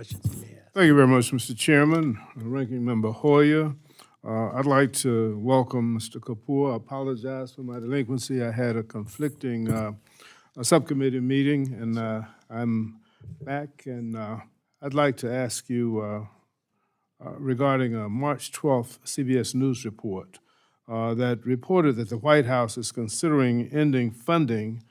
questions you may have. Thank you very much, Mr. Chairman. Ranking Member Hoyer. I'd like to welcome Mr. Kupor. I apologize for my delinquency. I had a conflicting a subcommittee meeting, and I'm back, and I'd like to ask you regarding a March 12th CBS News report that reported that the White House is considering ending funding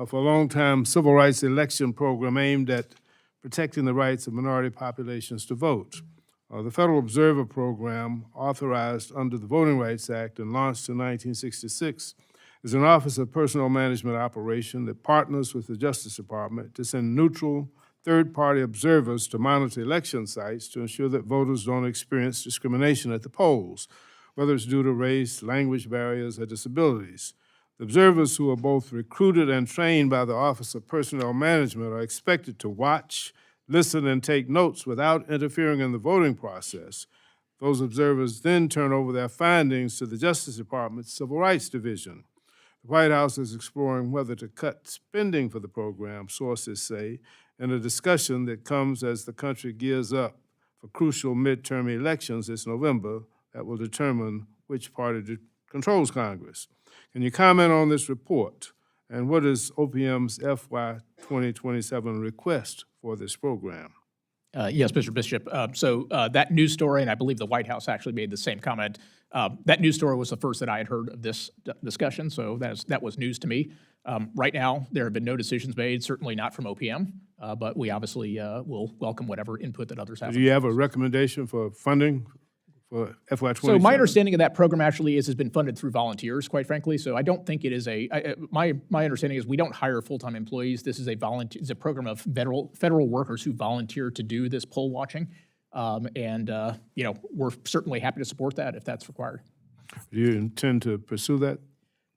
for a long-time civil rights election program aimed at protecting the rights of minority populations to vote. The Federal Observer Program, authorized under the Voting Rights Act and launched in 1966, is an Office of Personnel Management operation that partners with the Justice Department to send neutral, third-party observers to monitor election sites to ensure that voters don't experience discrimination at the polls, whether it's due to race, language barriers, or disabilities. The observers, who are both recruited and trained by the Office of Personnel Management, are expected to watch, listen, and take notes without interfering in the voting process. Those observers then turn over their findings to the Justice Department's Civil Rights Division. The White House is exploring whether to cut spending for the program, sources say, in a discussion that comes as the country gears up for crucial midterm elections this November that will determine which party controls Congress. Can you comment on this report? And what is OPM's FY 2027 request for this program? Yes, Mr. Bishop. So that news story, and I believe the White House actually made the same comment, that news story was the first that I had heard of this discussion, so that was news to me. Right now, there have been no decisions made, certainly not from OPM, but we obviously will welcome whatever input that others have. Do you have a recommendation for funding for FY 27? So my understanding of that program actually has been funded through volunteers, quite frankly. So I don't think it is my understanding is we don't hire full-time employees. This is it's a program of federal workers who volunteer to do this poll watching. You know, we're certainly happy to support that if that's required. Do you intend to pursue that?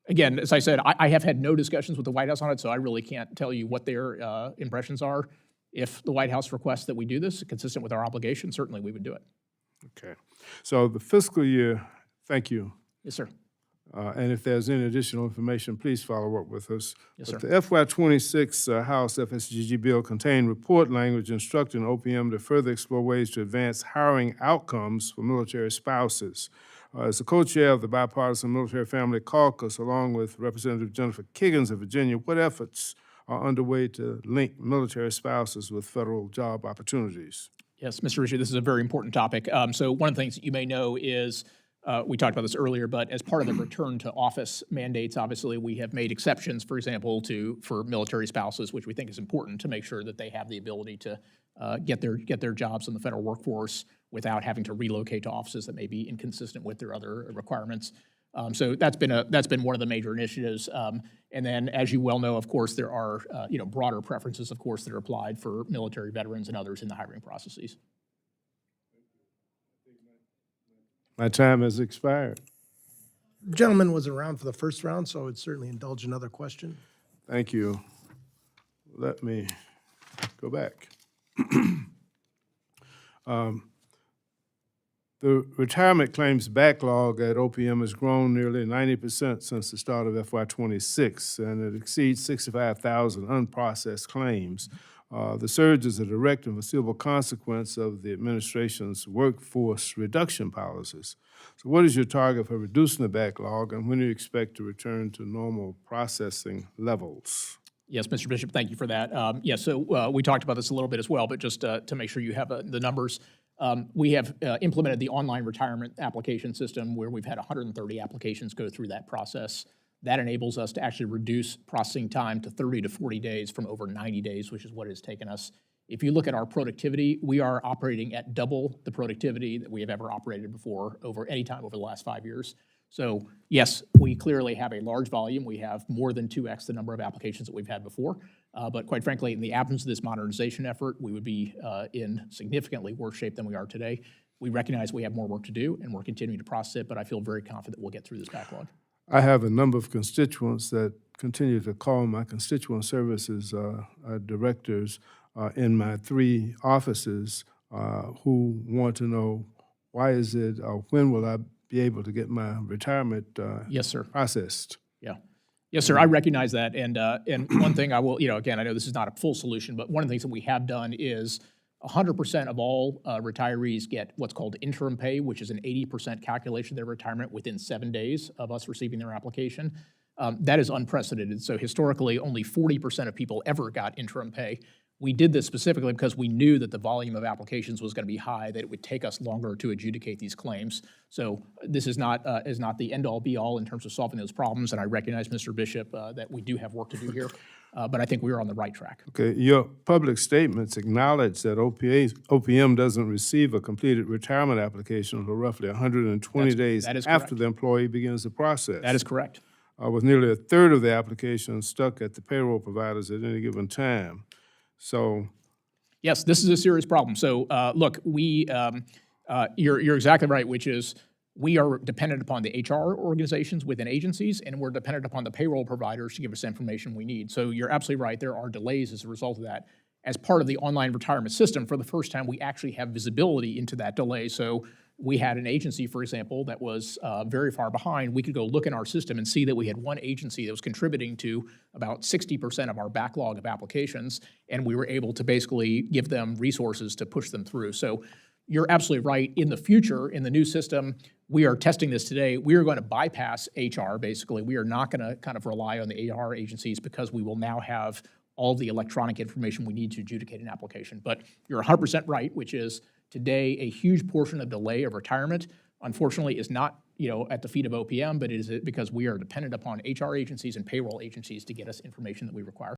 Again, as I said, I have had no discussions with the White House on it, so I really can't tell you what their impressions are. If the White House requests that we do this, consistent with our obligation, certainly we would do it. Okay. So the fiscal year, thank you. Yes, sir. And if there's any additional information, please follow up with us. Yes, but sir. The FY 26 House FSGG bill contained report language instructing OPM to further explore ways to advance hiring outcomes for military spouses. As the co-chair of the Bipartisan Military Family Caucus, along with Representative Jennifer Kiggins of Virginia, what efforts are underway to link military spouses with federal job opportunities? Yes, Mr. Ritchie, this is a very important topic. So one of the things that you may know is, we talked about this earlier, but as part of the return to office mandates, obviously we have made exceptions, for example, for military spouses, which we think is important to make sure that they have the ability to get their jobs in the federal workforce without having to relocate to offices that may be inconsistent with their other requirements. So that's been one of the major initiatives. And then, as you well know, of course, there are broader preferences, of course, that are applied for military veterans and others in the hiring processes. My time has expired. The gentleman was around for the first round, so I would certainly indulge another question. Thank you. Let me go back. The retirement claims backlog at OPM has grown nearly 90% since the start of FY 26, and it exceeds 65,000 unprocessed claims. The surge is a direct and foreseeable consequence of the administration's workforce reduction policies. So what is your target for reducing the backlog, and when do you expect to return to normal processing levels? Yes, Mr. Bishop, thank you for that. So we talked about this a little bit as well, but just to make sure you have the numbers, we have implemented the online retirement application system where we've had 130 applications go through that process. That enables us to actually reduce processing time to 30 to 40 days from over 90 days, which is what it has taken us. If you look at our productivity, we are operating at double the productivity that we have ever operated before any time over the last 5 years. So yes, we clearly have a large volume. We have more than 2x the number of applications that we've had before. But quite frankly, in the absence of this modernization effort, we would be in significantly worse shape than we are today. We recognize we have more work to do, and we're continuing to process it, but I feel very confident we'll get through this backlog. I have a number of constituents that continue to call my constituent services directors in my 3 offices who want to know why is it, or when will I be able to get my retirement Yes, sir. processed? Yeah. Yes, sir, I recognize that. And one thing I will, again, I know this is not a full solution, but one of the things that we have done is 100% of all retirees get what's called interim pay, which is an 80% calculation of their retirement within 7 days of us receiving their application. That is unprecedented. So historically, only 40% of people ever got interim pay. We did this specifically because we knew that the volume of applications was going to be high, that it would take us longer to adjudicate these claims. So this is not the end-all, be-all in terms of solving those problems, and I recognize, Mr. Bishop, that we do have work to do here, but I think we are on the right track. Okay, your public statements acknowledge that OPM doesn't receive a completed retirement application until roughly 120 days that is after correct. the employee begins the process. That is correct. With nearly a third of the applications stuck at the payroll providers at any given time. So, Yes, this is a serious problem. So, look, you're exactly right, which is we are dependent upon the HR organizations within agencies, and we're dependent upon the payroll providers to give us information we need. So you're absolutely right. There are delays as a result of that. As part of the online retirement system, for the first time, we actually have visibility into that delay. So we had an agency, for example, that was very far behind. We could go look in our system and see that we had one agency that was contributing to about 60% of our backlog of applications, and we were able to basically give them resources to push them through. So you're absolutely right. In the future, in the new system, we are testing this today. We are going to bypass HR, basically. We are not going to kind of rely on the HR agencies because we will now have all the electronic information we need to adjudicate an application. But you're 100% right, which is today a huge portion of delay of retirement, unfortunately, is not at the feet of OPM, but it is because we are dependent upon HR agencies and payroll agencies to get us information that we require.